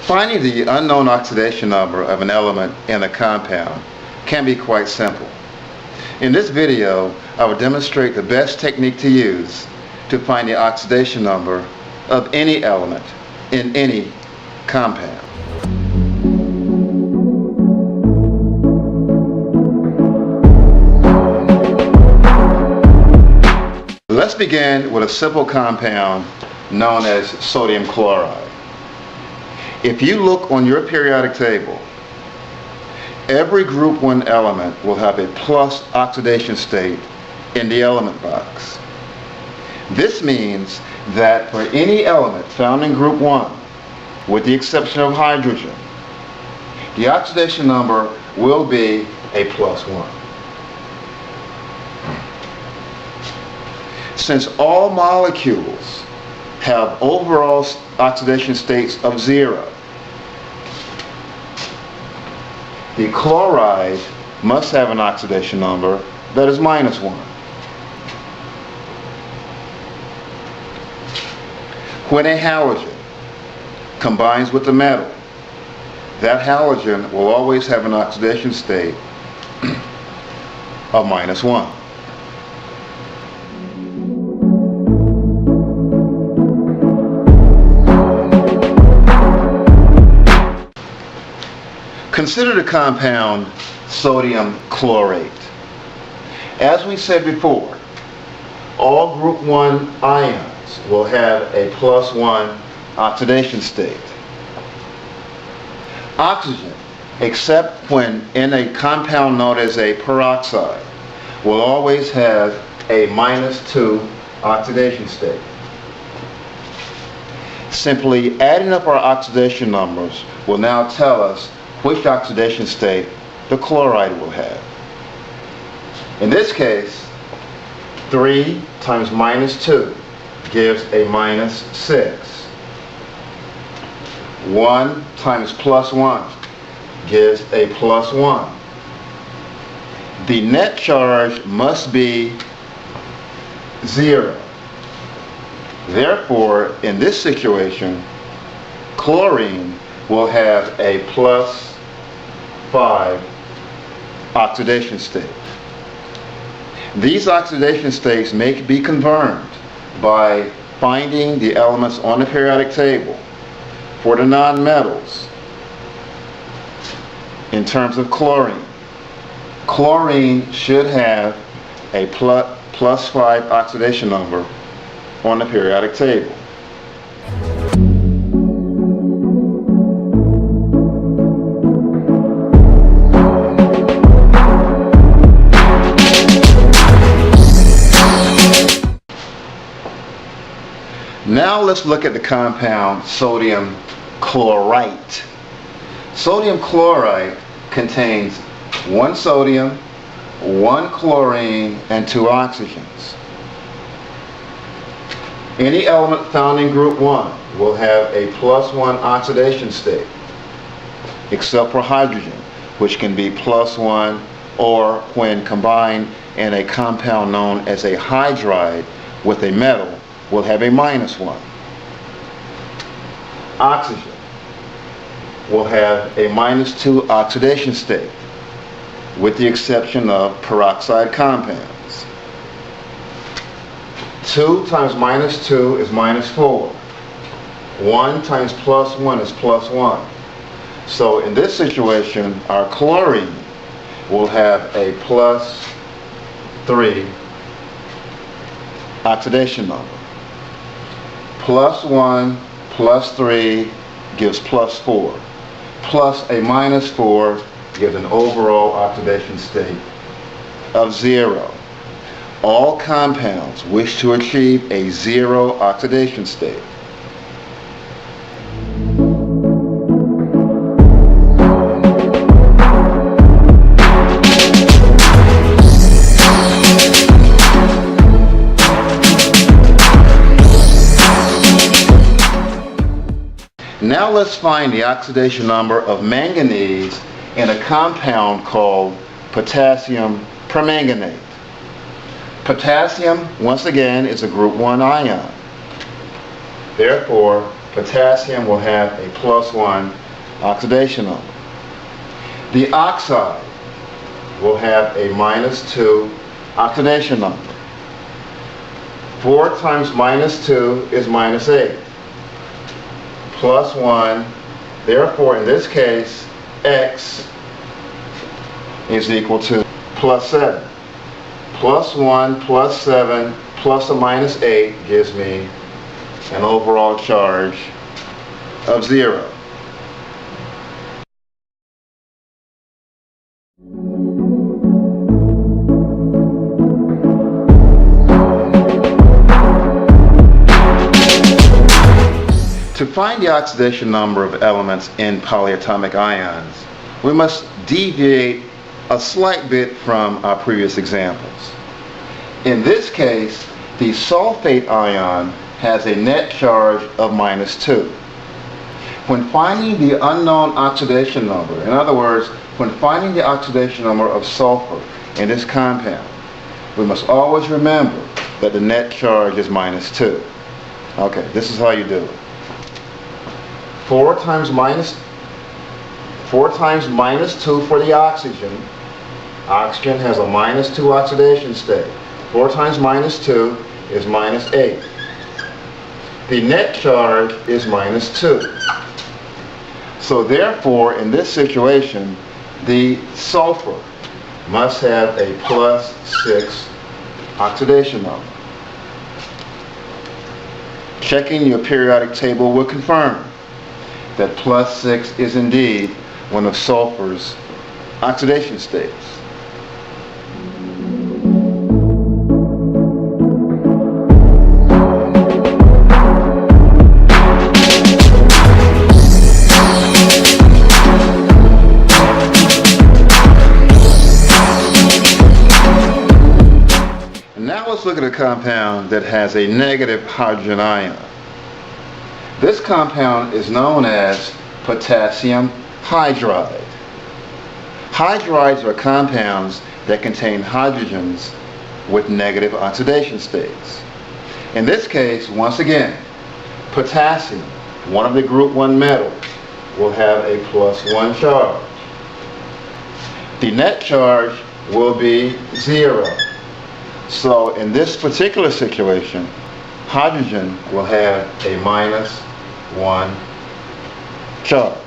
Finding the unknown oxidation number of an element in a compound can be quite simple. In this video, I will demonstrate the best technique to use to find the oxidation number of any element in any compound. Let's begin with a simple compound known as sodium chloride. If you look on your periodic table, every group 1 element will have a plus oxidation state in the element box. This means that for any element found in group 1, with the exception of hydrogen, the oxidation number will be a +1. Since all molecules have overall oxidation states of 0, the chloride must have an oxidation number that is -1. When a halogen combines with a metal, that halogen will always have an oxidation state of -1. Consider the compound sodium chlorate. As we said before, all group 1 ions will have a +1 oxidation state. Oxygen, except when in a compound known as a peroxide, will always have a -2 oxidation state. Simply adding up our oxidation numbers will now tell us which oxidation state the chloride will have. In this case, 3 times -2 gives a -6. 1 times +1 gives a +1. The net charge must be 0. Therefore, in this situation, chlorine will have a +5 oxidation state. These oxidation states may be confirmed by finding the elements on the periodic table for the nonmetals. In terms of chlorine, chlorine should have a +5 oxidation number on the periodic table. Now let's look at the compound sodium chlorite. Sodium chlorite contains 1 sodium, 1 chlorine, and 2 oxygens. Any element found in group 1 will have a +1 oxidation state, except for hydrogen, which can be +1, or when combined in a compound known as a hydride with a metal, will have a -1. Oxygen will have a -2 oxidation state, with the exception of peroxide compounds. 2 times -2 is -4. 1 times +1 is +1. So in this situation, our chlorine will have a +3 oxidation number. +1 plus 3 gives +4. Plus a -4 gives an overall oxidation state of 0. All compounds wish to achieve a 0 oxidation state. Now let's find the oxidation number of manganese in a compound called potassium permanganate. Potassium, once again, is a group 1 ion. Therefore, Potassium will have a +1 oxidation number. The oxide will have a -2 oxidation number. 4 times -2 is -8. +1, therefore in this case, X is equal to +7. +1 +7 plus or -8 gives me an overall charge of 0. To find the oxidation number of elements in polyatomic ions, we must deviate a slight bit from our previous examples. In this case, the sulfate ion has a net charge of -2. When finding the unknown oxidation number, in other words, when finding the oxidation number of sulfur in this compound, we must always remember that the net charge is -2. Okay, this is how you do it. 4 times -2 for the oxygen. Oxygen has a -2 oxidation state. 4 times -2 is -8. The net charge is -2. So therefore, in this situation, the sulfur must have a +6 oxidation number. Checking your periodic table will confirm that +6 is indeed one of sulfur's oxidation states. And now let's look at a compound that has a negative hydrogen ion. This compound is known as potassium hydride. Hydrides are compounds that contain hydrogens with negative oxidation states. In this case, once again, potassium, one of the group 1 metals, will have a +1 charge. The net charge will be 0. So in this particular situation, hydrogen will have a -1 charge.